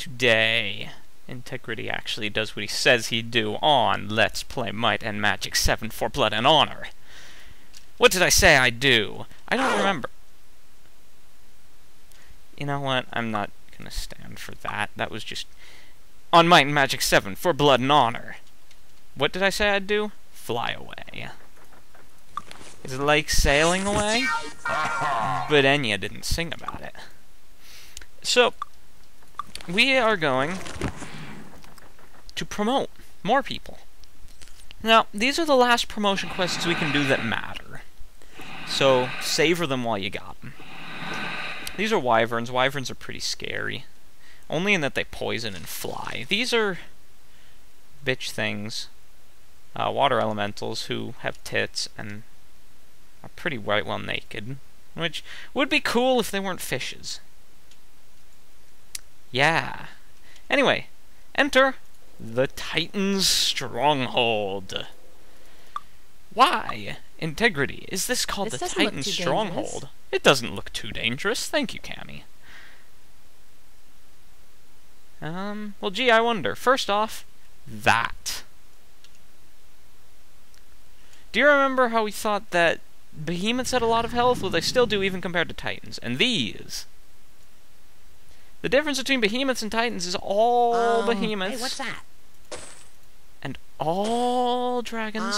Today, Integrity actually does what he says he'd do on Let's Play Might and Magic 7 for Blood and Honor. What did I say I'd do? I don't remember. You know what? I'm not gonna stand for that. That was just on Might and Magic 7 for Blood and Honor. What did I say I'd do? Fly away. Is it like sailing away? But Enya didn't sing about it. So, we are going to promote more people. Now, these are the last promotion quests we can do that matter. So, savor them while you got them. These are wyverns. Wyverns are pretty scary. Only in that they poison and fly. These are bitch things. Water elementals who have tits and are pretty well naked. Which would be cool if they weren't fishes. Yeah. Anyway, enter the Titan's Stronghold. Why? Integrity. Is this called the Titan's Stronghold? It doesn't look too dangerous. Thank you, Cammy. Well, gee, I wonder. First off, that. Do you remember how we thought that behemoths had a lot of health? Well, they still do, even compared to titans. And these. The difference between behemoths and titans is all behemoths. Hey, what's that? And all dragons.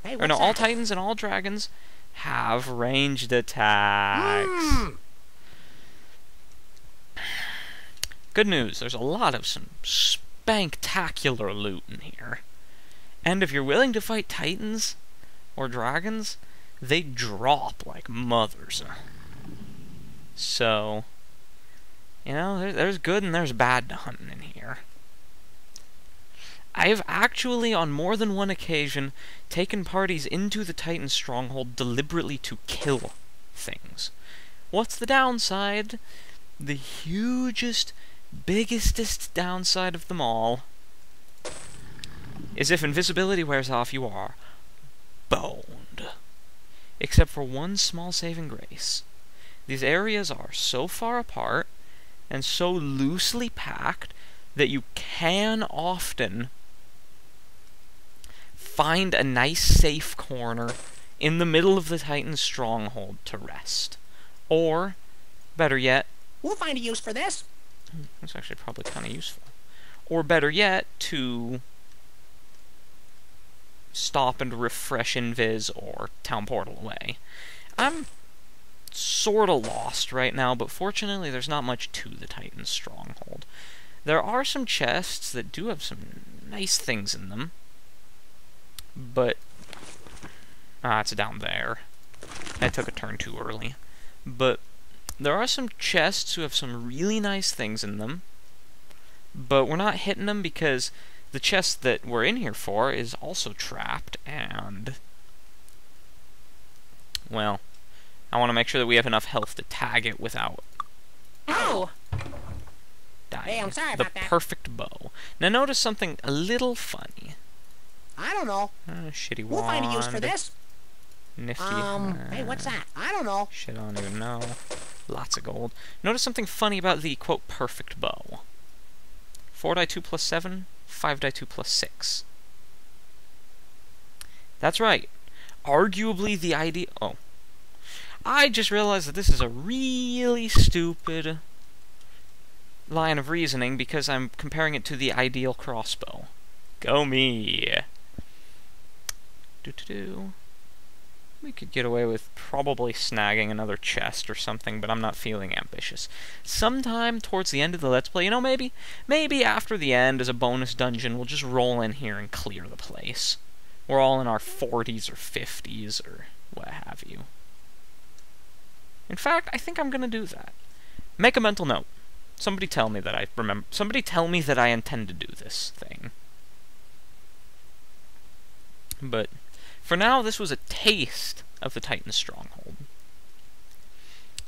Hey, or no, all titans and all dragons have ranged attacks. Good news, there's a lot of some spanktacular loot in here. And if you're willing to fight titans or dragons, they drop like mothers. So, you know, there's good and there's bad hunting in here. I've actually, on more than one occasion, taken parties into the Titan Stronghold deliberately to kill things. What's the downside? The hugest, biggestest downside of them all is if invisibility wears off, you are boned. Except for one small saving grace. These areas are so far apart and so loosely packed that you can often find a nice safe corner in the middle of the Titan's Stronghold to rest. Or, better yet, we'll find a use for this. That's actually probably kind of useful. Or better yet, to stop and refresh Invis or Town Portal away. I'm sorta lost right now, but fortunately there's not much to the Titan's Stronghold. There are some chests that do have some nice things in them, but it's down there. I took a turn too early. But there are some chests who have some really nice things in them, but we're not hitting them because the chest that we're in here for is also trapped, and well, I want to make sure that we have enough health to tag it without dying. Hey, I'm sorry the about that. perfect bow. Now notice something a little funny. I don't know. Shitty We'll wand. find a use for this. Nifty. Hey, what's that? I don't know. Shit, I don't even know. Lots of gold. Notice something funny about the, quote, perfect bow. 4 die 2 plus 7, 5 die 2 plus 6. That's right. Arguably the idea... Oh. I just realized that this is a really stupid line of reasoning because I'm comparing it to the ideal crossbow. Go me! Do-do-do. We could get away with probably snagging another chest or something, but I'm not feeling ambitious. Sometime towards the end of the Let's Play, you know, maybe after the end as a bonus dungeon, we'll just roll in here and clear the place. We're all in our 40s or 50s or what have you. In fact, I think I'm gonna do that. Make a mental note. Somebody tell me that I remember. Somebody tell me that I intend to do this thing. But for now, this was a taste of the Titan's Stronghold.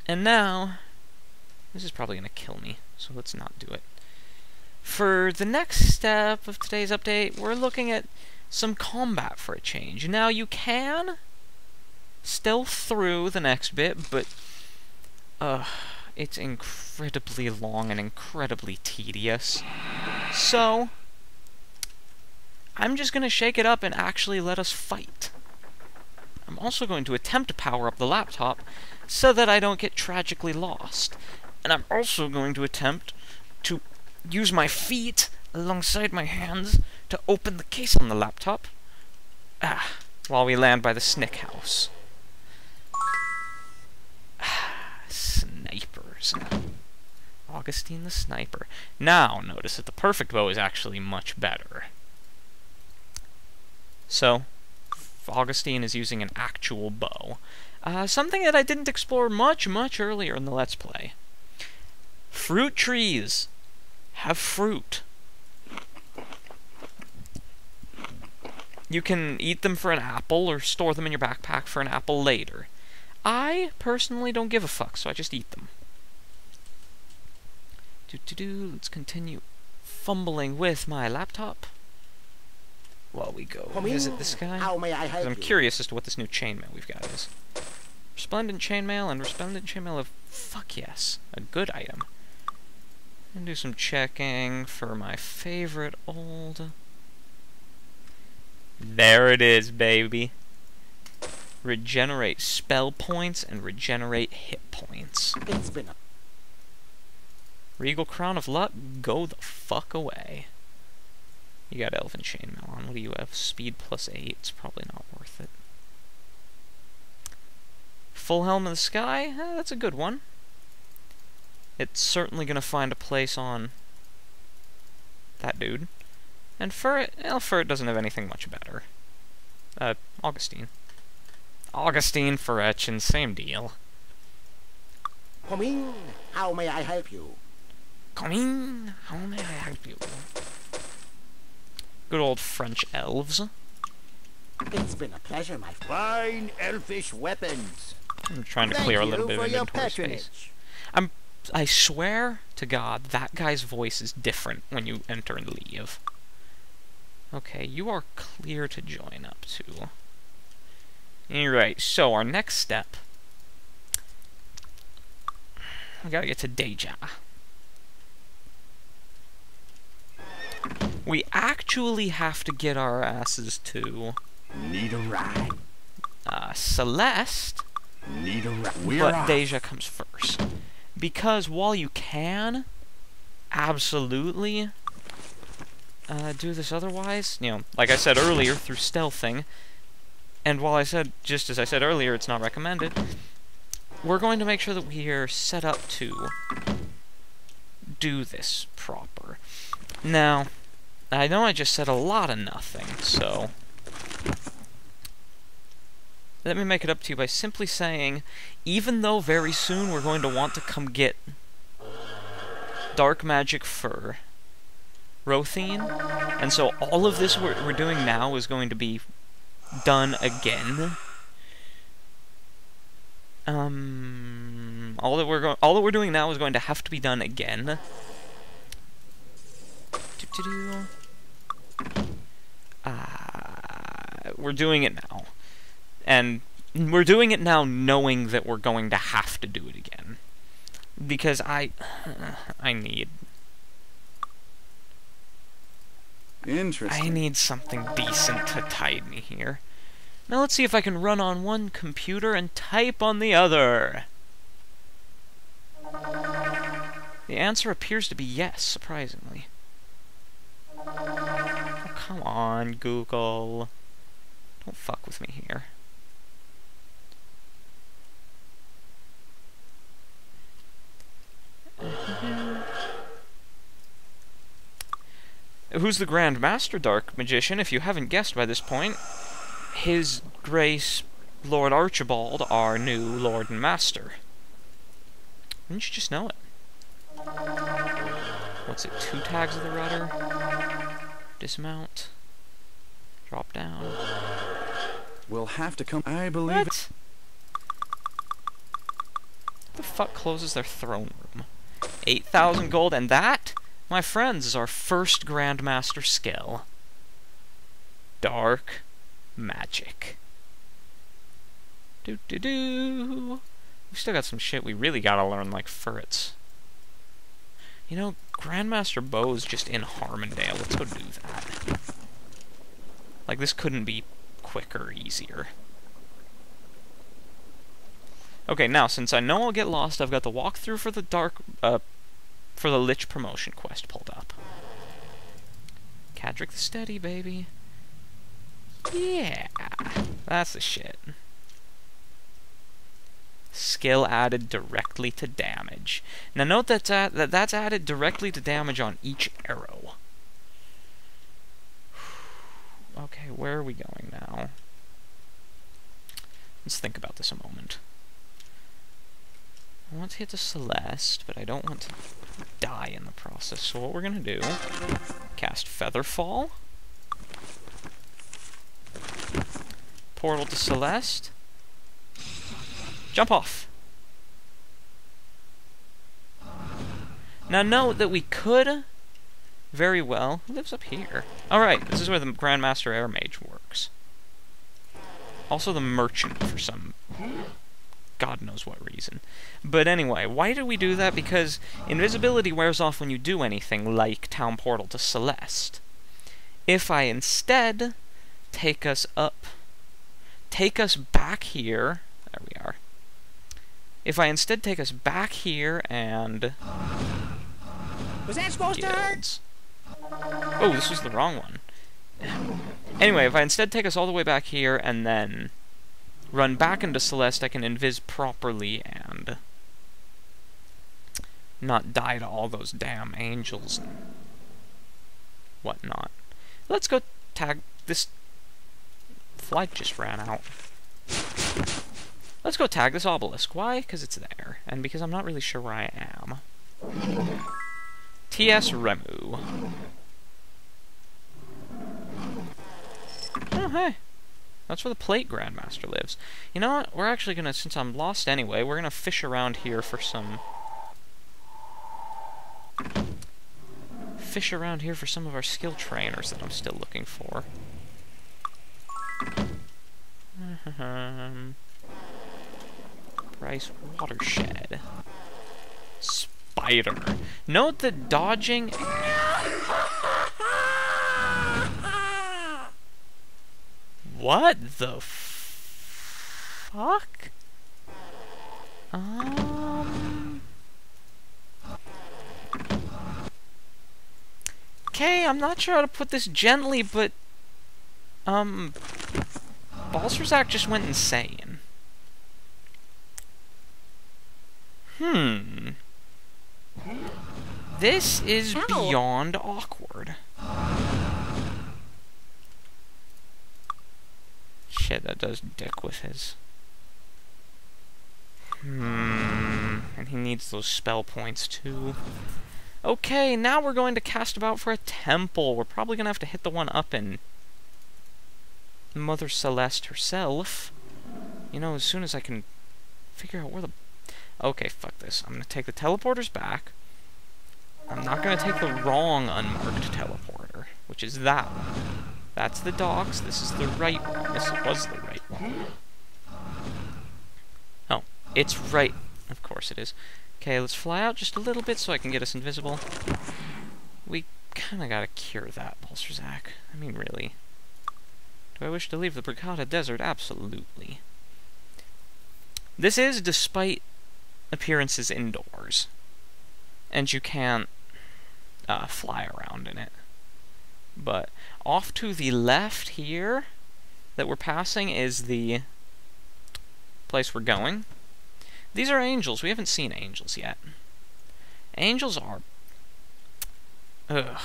And now, this is probably going to kill me, so let's not do it. For the next step of today's update, we're looking at some combat for a change. Now, you can stealth through the next bit, but it's incredibly long and incredibly tedious. So, I'm just going to shake it up and actually let us fight. I'm also going to attempt to power up the laptop so that I don't get tragically lost. And I'm also going to attempt to use my feet alongside my hands to open the case on the laptop while we land by the snick house. Snipers. Augustine the Sniper. Now, notice that the perfect bow is actually much better. So, Augustine is using an actual bow. Something that I didn't explore much earlier in the Let's Play. Fruit trees have fruit. You can eat them for an apple or store them in your backpack for an apple later. I personally don't give a fuck, so I just eat them. Let's continue fumbling with my laptop while we go visit this guy. How may I help I'm you? curious as to what this new chainmail we've got is. Resplendent chainmail and resplendent chainmail of fuck yes, a good item. And do some checking for my favorite old. There it is, baby. Regenerate spell points and regenerate hit points. It's been a... Regal Crown of Luck, go the fuck away. You got Elven Chainmail on. What do you have? Speed +8. It's probably not worth it. Full Helm of the Sky? That's a good one. It's certainly going to find a place on that dude. And Furret, well, Furret doesn't have anything much better. Augustine. Augustine, Furretchin, same deal. Come in. How may I help you? Come in, how may I help you? Good old French elves. It's been a pleasure, my friend. Fine elfish weapons. I'm trying to Thank clear a you little bit for of your inventory patronage. space. I swear to God, that guy's voice is different when you enter and leave. Okay, you are clear to join up to. Alright, so our next step. We gotta get to Deja. We actually have to get our asses to Need a ride. Celeste, Need a ride. but Deja comes first. Because while you can absolutely do this otherwise, you know, like I said earlier, through stealthing, and while I said, just as I said earlier, it's not recommended, we're going to make sure that we are set up to do this proper. Now, I know I just said a lot of nothing, so let me make it up to you by simply saying, even though very soon we're going to want to come get Dark Magic Fur, Rothine, and so all of this we're doing now is going to be done again. All that we're doing now is going to have to be done again. We're doing it now. And we're doing it now knowing that we're going to have to do it again. Because I need... Interesting. I need something decent to tide me here. Now let's see if I can run on one computer and type on the other. The answer appears to be yes, surprisingly. Oh, come on, Google. Don't fuck with me here. Who's the Grand Master Dark Magician? If you haven't guessed by this point, His Grace Lord Archibald, our new Lord and Master. Didn't you just know it? What's it, 2 tags of the rudder? Dismount. Drop down. We'll have to come. I believe it. What? Who the fuck closes their throne room? 8,000 gold, and that, my friends, is our first Grandmaster skill. Dark Magic. Do-do-do. We still got some shit we really gotta learn, like Forfeits. You know, Grandmaster Bo's just in Harmondale. Let's go do that. Like, this couldn't be quicker, easier. Okay, now, since I know I'll get lost, I've got the walkthrough for for the Lich promotion quest pulled up. Cadric the Steady, baby. Yeah, that's the shit. Skill added directly to damage. Now note that's added directly to damage on each arrow. Okay, where are we going now? Let's think about this a moment. I want to hit the Celeste, but I don't want to die in the process. So what we're gonna do, cast Featherfall, portal to Celeste, jump off. Now note that we could very well... Who lives up here? Alright, this is where the Grandmaster Air Mage works. Also the Merchant for some... God knows what reason. But anyway, why do we do that? Because invisibility wears off when you do anything like Town Portal to Celeste. If I instead take us back here... There we are. If I instead take us back here and... Was that supposed to hurt? Oh, this was the wrong one. Anyway, if I instead take us all the way back here and then run back into Celeste, I can invis properly and not die to all those damn angels and whatnot. Let's go tag this... Flight just ran out. Let's go tag this obelisk. Why? Because it's there. And because I'm not really sure where I am. T.S. Remu. Oh, hey. That's where the Plate Grandmaster lives. You know what? We're actually gonna, since I'm lost anyway, we're gonna fish around here for some... Fish around here for some of our skill trainers that I'm still looking for. Bryce Watershed. Spider. Note that dodging... What the fuck? Okay, I'm not sure how to put this gently, but... Balserzak just went insane. This is beyond awkward. Shit, that does dick with his... And he needs those spell points, too. Okay, now we're going to cast about for a temple. We're probably going to have to hit the one up in... Mother Celeste herself. You know, as soon as I can figure out where the... Okay, fuck this. I'm gonna take the teleporters back. I'm not gonna take the wrong unmarked teleporter, which is that one. That's the docks. This is the right one. This was the right one. Oh, it's right. Of course it is. Okay, let's fly out just a little bit so I can get us invisible. We kinda gotta cure that, Balserzak. I mean, really. Do I wish to leave the Brigada Desert? Absolutely. This is despite appearances indoors. And you can't fly around in it. But off to the left here that we're passing is the place we're going. These are angels. We haven't seen angels yet. Angels are... Ugh.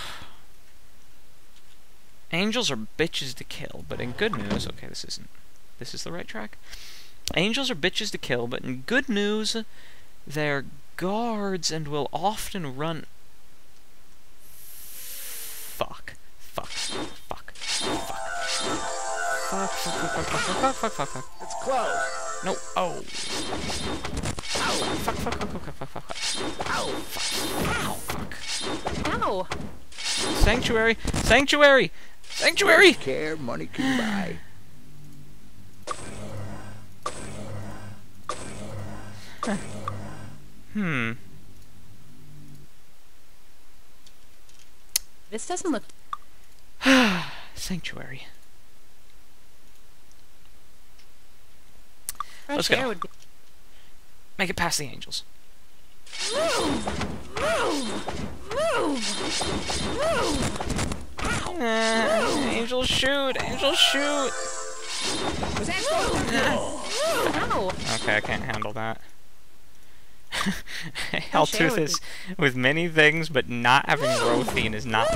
Angels are bitches to kill, but in good news... Okay, this isn't... This is the right track? Angels are bitches to kill, but in good news, they're guards and will often run... Fuck. Fuck. Fuck. Fuck. Fuck, fuck, fuck, fuck, fuck, fuck, fuck, fuck. It's close. No. Oh. Ow. Fuck, fuck, fuck, fuck, fuck, fuck, fuck. Ow. Fuck. Fuck. Ow. Sanctuary. Sanctuary. Sanctuary. Care money can buy. Hmm. This doesn't look... Sanctuary. Fresh Let's air go. would be... Make it past the angels. Angels shoot! Angels shoot! Ow! Okay, I can't handle that. Hell, Fresh air truth would is, with many things, but not having Rothine is not.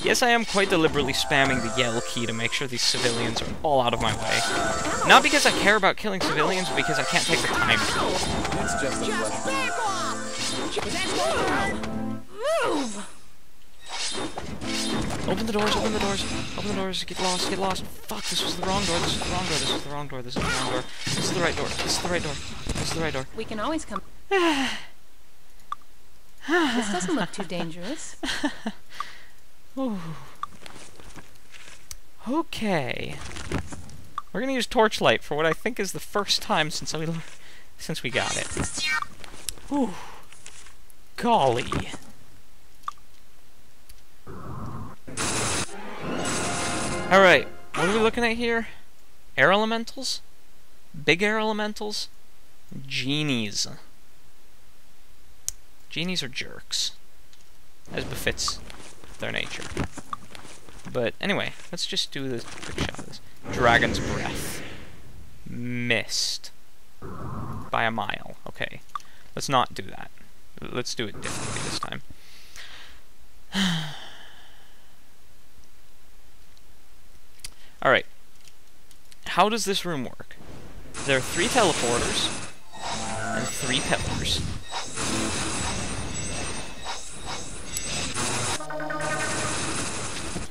Yes, I am quite deliberately spamming the yell key to make sure these civilians are all out of my way. Not because I care about killing civilians, but because I can't take the time to. It's just a flashback. Open the doors, open the doors, open the doors, get lost, get lost. Fuck, this was the wrong door, this was the wrong door, this was the wrong door, this is the wrong door. This is the right door, this is the right door, this is the right door. We can always come... This doesn't look too dangerous. Ooh. Okay. We're gonna use torchlight for what I think is the first time since we got it. Ooh. Golly. Alright, what are we looking at here? Air elementals? Big air elementals? Genies. Genies are jerks. As befits their nature. But anyway, let's just do this quick shot of this. Dragon's Breath. Missed. By a mile. Okay. Let's not do that. Let's do it differently this time. Alright. How does this room work? There are 3 teleporters and 3 pillars.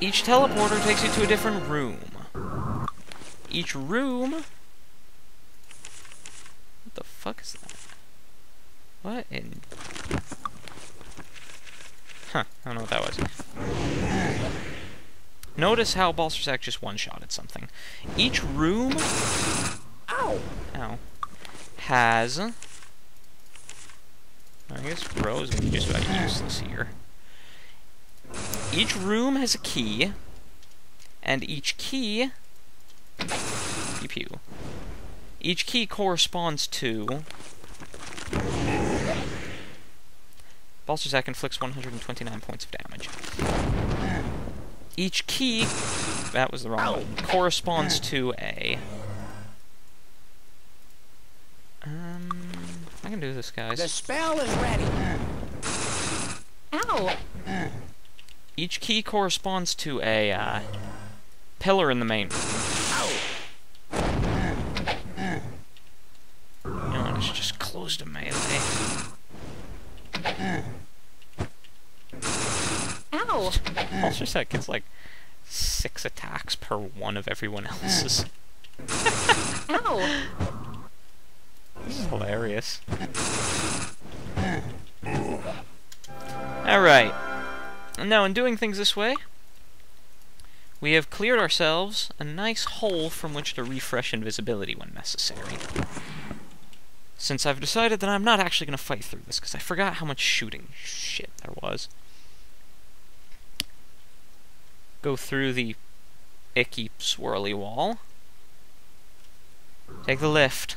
Each teleporter takes you to a different room. Each room... What the fuck is that? What in... Huh, I don't know what that was. Notice how Balthazar just one-shotted something. Each room... Ow! Has... I guess Rose is just about useless here. Each room has a key, and each key... Pew pew. Each key corresponds to... Balthazar inflicts 129 points of damage. Each key... That was the wrong one. Corresponds to a... I can do this, guys. The spell is ready. Ow! Each key corresponds to a, pillar in the main room. You know, it's just close to melee. Ow! Balthazar gets like 6 attacks per one of everyone else's. Ow! This is hilarious. Alright. Now, in doing things this way, we have cleared ourselves a nice hole from which to refresh invisibility when necessary. Since I've decided that I'm not actually going to fight through this, because I forgot how much shooting shit there was. Go through the icky, swirly wall. Take the lift.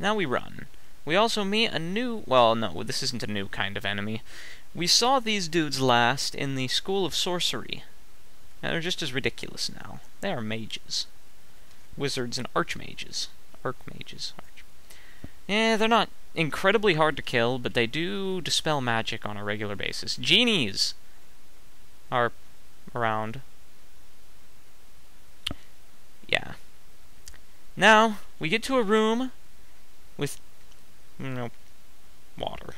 Now we run. We also meet a new... Well, no, this isn't a new kind of enemy. We saw these dudes last in the School of Sorcery. And they're just as ridiculous now. They are mages. Wizards and archmages. Archmages. Yeah, they're not incredibly hard to kill, but they do dispel magic on a regular basis. Genies are around. Yeah. Now, we get to a room with, water.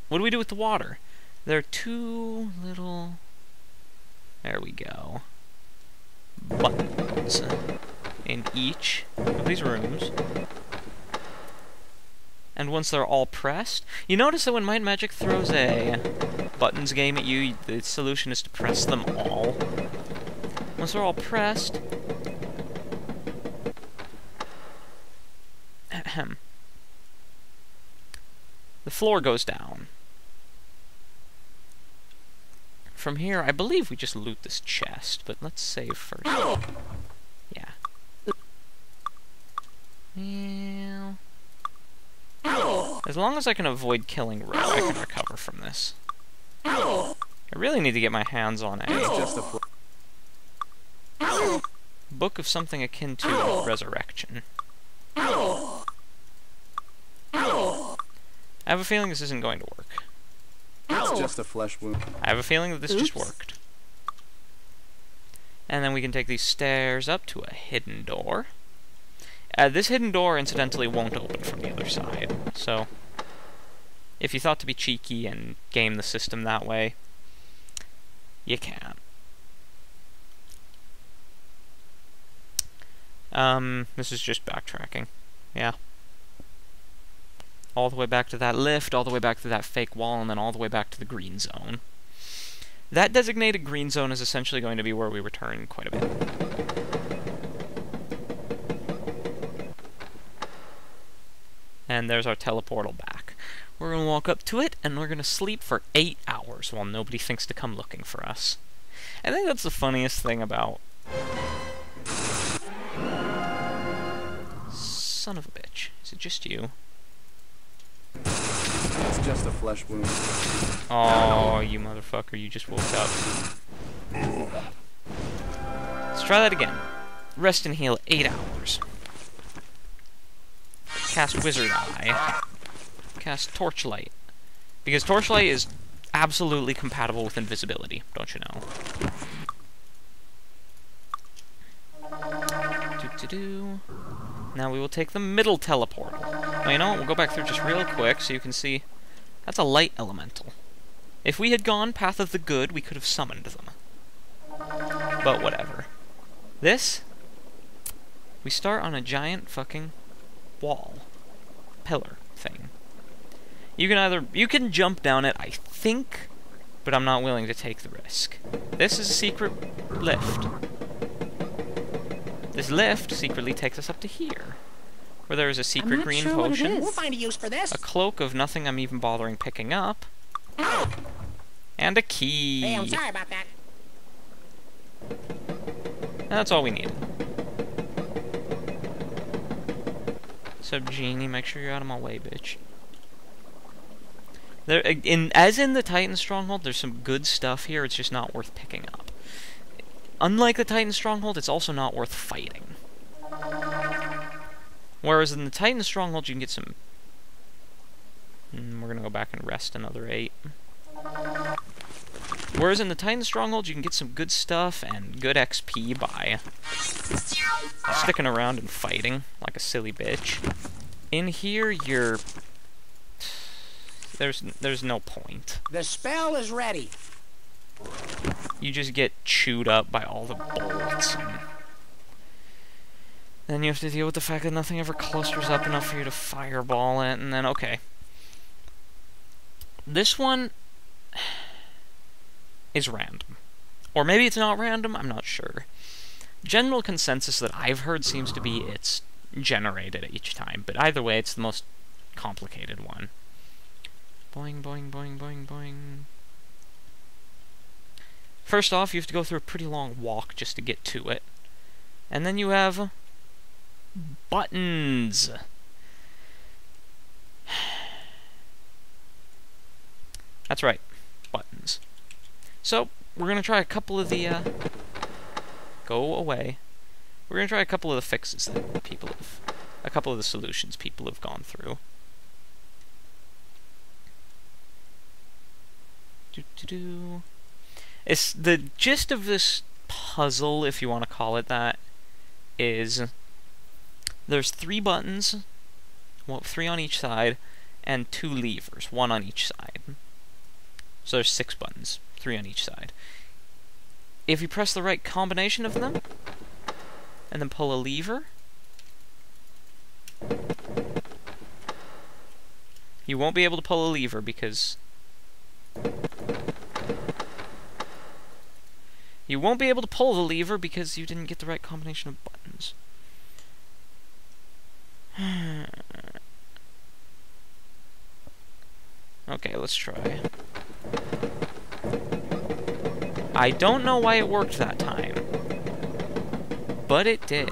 What do we do with the water? There are 2 little... There we go. Buttons in each of these rooms. And once they're all pressed, you notice that when Might and Magic throws a buttons game at you, the solution is to press them all. Once they're all pressed, the floor goes down. From here, I believe we just loot this chest, but let's save first. Yeah. Yeah. As long as I can avoid killing Red, I can recover from this. I really need to get my hands on a book of something akin to Resurrection. I have a feeling this isn't going to work. It's just a flesh wound. I have a feeling that this just worked. And then we can take these stairs up to a hidden door. This hidden door, incidentally, won't open from the other side. So, if you thought to be cheeky and game the system that way, you can't. This is just backtracking. Yeah. All the way back to that lift, all the way back to that fake wall, and then all the way back to the green zone. That designated green zone is essentially going to be where we return quite a bit. And there's our teleportal back. We're going to walk up to it, and we're going to sleep for 8 hours while nobody thinks to come looking for us. I think that's the funniest thing about... Son of a bitch. Is it just you? It's just a flesh wound. Oh, you motherfucker, you just woke up. Let's try that again. Rest and heal 8 hours. Cast Wizard Eye. Cast Torchlight. Because Torchlight is absolutely compatible with invisibility, don't you know? Doo-doo-doo. Now we will take the middle teleportal. Now, you know what? We'll go back through just real quick so you can see. That's a light elemental. If we had gone Path of the Good, we could have summoned them. But whatever. This, we start on a giant fucking wall. Pillar thing. You can jump down it, I think, but I'm not willing to take the risk. This is a secret lift. This lift secretly takes us up to here, where there is a secret green potion, We'll find a use for this. a cloak of nothing I'm even bothering picking up, and a key. Hey, I'm sorry about that. And that's all we needed. So, Genie, make sure you're out of my way, bitch. As in the Titan Stronghold, there's some good stuff here, it's just not worth picking up. Unlike the Titan Stronghold, it's also not worth fighting. Whereas in the Titan Stronghold, you can get some... we're gonna go back and rest another 8. Whereas in the Titan Stronghold, you can get some good stuff and good XP by sticking around and fighting like a silly bitch. In here, you're... There's no point. The spell is ready. You just get chewed up by all the bolts. And then you have to deal with the fact that nothing ever clusters up enough for you to fireball it, and then, okay. This one is random. Or maybe it's not random, I'm not sure. General consensus that I've heard seems to be it's generated each time, but either way, it's the most complicated one. Boing, boing, boing, boing, boing. First off, you have to go through a pretty long walk just to get to it. And then you have buttons. That's right, buttons. So, we're going to try a couple of the, go away. We're going to try a couple of the fixes that people have, a couple of the solutions people have gone through. Do-do-do. It's the gist of this puzzle, if you want to call it that, is there's 3 buttons, well, 3 on each side, and 2 levers, 1 on each side. So there's 6 buttons, 3 on each side. If you press the right combination of them, and then pull a lever, You won't be able to pull a lever because... You won't be able to pull the lever because you didn't get the right combination of buttons. Okay, let's try. I don't know why it worked that time, but it did.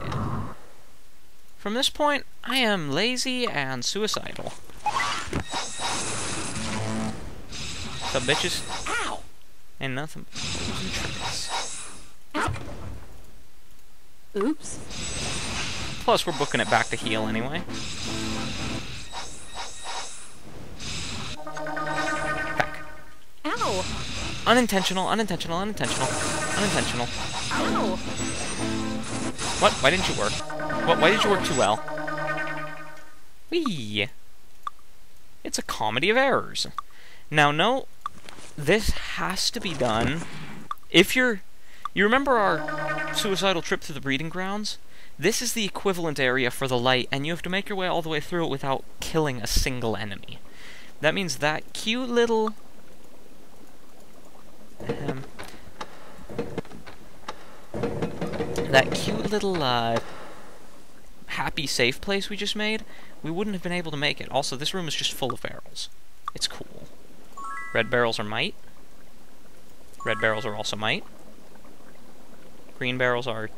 From this point, I am lazy and suicidal. So bitches, Ow! and nothing but holes and tricks. Oops. Plus, we're booking it back to heal anyway. Back. Ow! Unintentional, unintentional, unintentional, unintentional. Ow! What? Why didn't you work? What? Why did you work too well? Whee! It's a comedy of errors. Now, no, this has to be done. If you're... You remember our suicidal trip through the breeding grounds? This is the equivalent area for the light, and you have to make your way all the way through it without killing a single enemy. That means that cute little... that cute little, happy safe place we just made, we wouldn't have been able to make it. Also, this room is just full of barrels. It's cool. Red barrels are might. Red barrels are also might. Green barrels are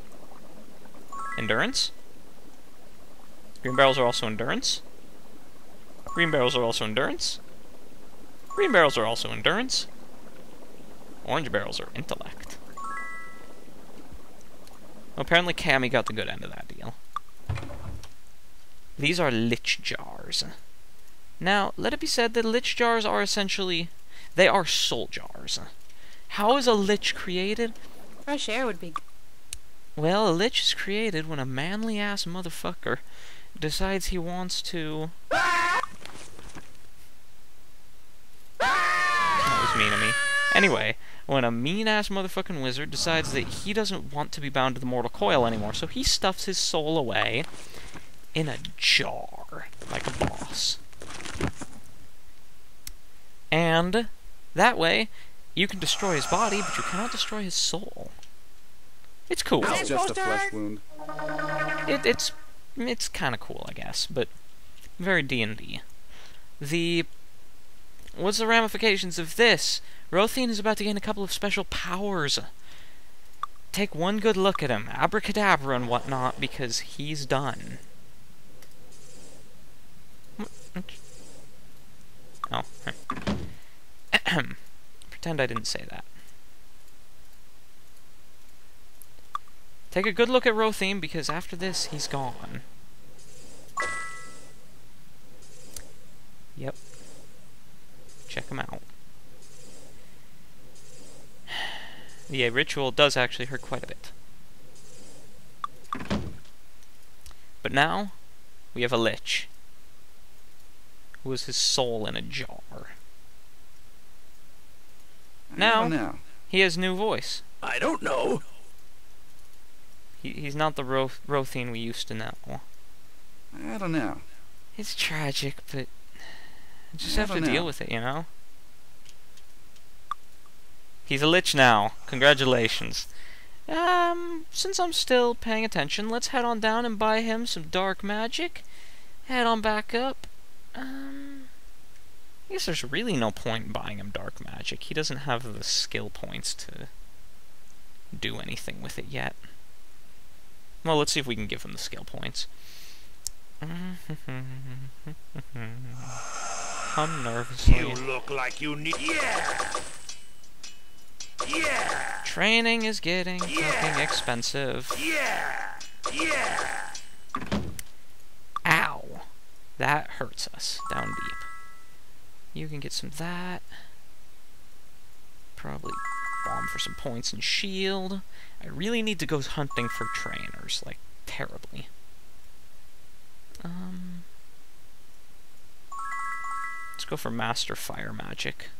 endurance. Green barrels are also endurance. Green barrels are also endurance. Green barrels are also endurance. Orange barrels are intellect. Well, apparently Cammy got the good end of that deal. These are lich jars. Now, let it be said that lich jars are essentially... They are soul jars. How is a lich created? Fresh air would be good. Well, a lich is created when a manly-ass motherfucker decides he wants to... That was mean of me. Anyway, when a mean-ass motherfucking wizard decides that he doesn't want to be bound to the mortal coil anymore, so he stuffs his soul away in a jar, like a boss. And that way, you can destroy his body, but you cannot destroy his soul. It's cool. It's just a flesh wound. It's kind of cool, I guess, but very D&D. What's the ramifications of this? Rothine is about to gain a couple of special powers. Take one good look at him, abracadabra and whatnot, because he's done. Oh. Pretend I didn't say that. Take a good look at Rothine, because after this, he's gone. Yep. Check him out. The ritual does actually hurt quite a bit. But now, we have a lich. Who has his soul in a jar. Now, he has new voice. I don't know. He's not the Rothine we used to know. I don't know. It's tragic, but I just have to deal with it, you know? He's a lich now. Congratulations. Since I'm still paying attention, let's head on down and buy him some dark magic. Head on back up. I guess there's really no point in buying him dark magic. He doesn't have the skill points to do anything with it yet. Well, let's see if we can give him the skill points. Hum nervously. You look like you need... Yeah! Yeah! Training is getting fucking expensive. Yeah! Yeah! Ow! That hurts us down deep. You can get some of that. Probably bomb for some points and shield. I really need to go hunting for trainers, like, terribly. Let's go for Master Fire Magic.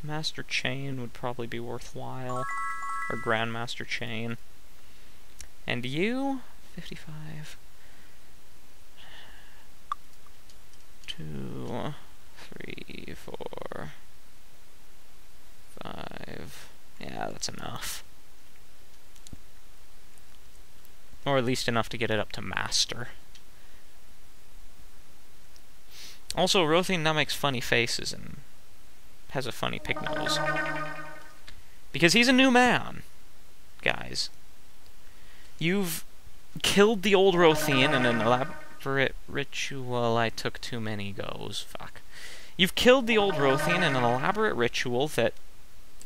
Master Chain would probably be worthwhile. Or Grandmaster Chain. And you, 55. 2, 3, 4, 5. Yeah, that's enough. Or at least enough to get it up to master. Also, Rothian now makes funny faces and has a funny pig nose. Because he's a new man, guys. You've killed the old Rothian in an elaborate ritual. I took too many goes. Fuck. You've killed the old Rothian in an elaborate ritual that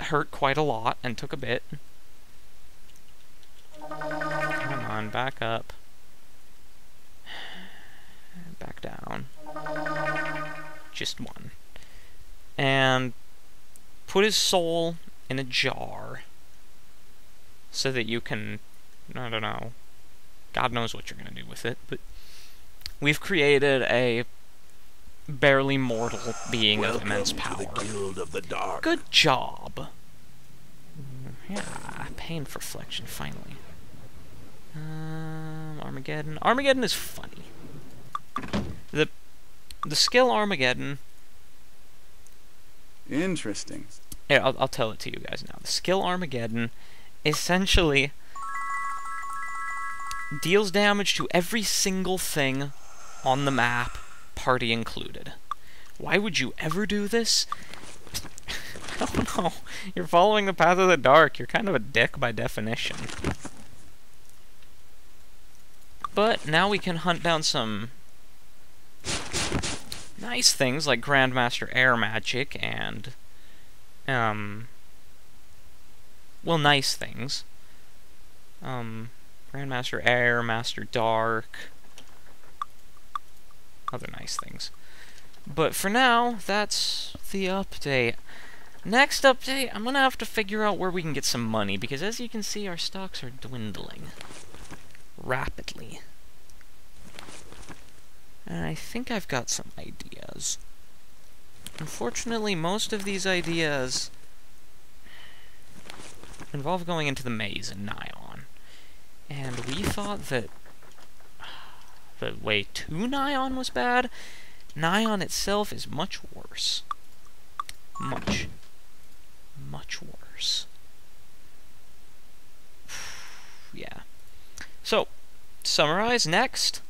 hurt quite a lot and took a bit. Come on, back up. Back down. Just one. And put his soul in a jar so that you can, I don't know, God knows what you're going to do with it, but we've created a barely mortal being of immense power. Guild of the Dark. Good job. Yeah, pain for flexion, finally. Armageddon. Armageddon is funny. The skill Armageddon... Interesting. Yeah, I'll tell it to you guys now. The skill Armageddon essentially deals damage to every single thing on the map, party included. Why would you ever do this? I don't know. You're following the path of the dark. You're kind of a dick by definition. But now we can hunt down some nice things like Grandmaster Air Magic and, well, nice things. Grandmaster Air, Master Dark, other nice things. But for now, that's the update. Next update, I'm gonna have to figure out where we can get some money, because as you can see, our stocks are dwindling rapidly. And I think I've got some ideas. Unfortunately, most of these ideas involve going into the maze in Nyon. And we thought that the way to Nyon was bad. Nyon itself is much worse. Much worse. Yeah. So, to summarize, next,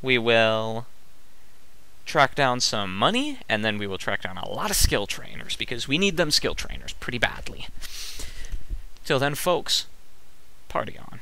we will track down some money, and then we will track down a lot of skill trainers, because we need them skill trainers pretty badly. Till then, folks, party on.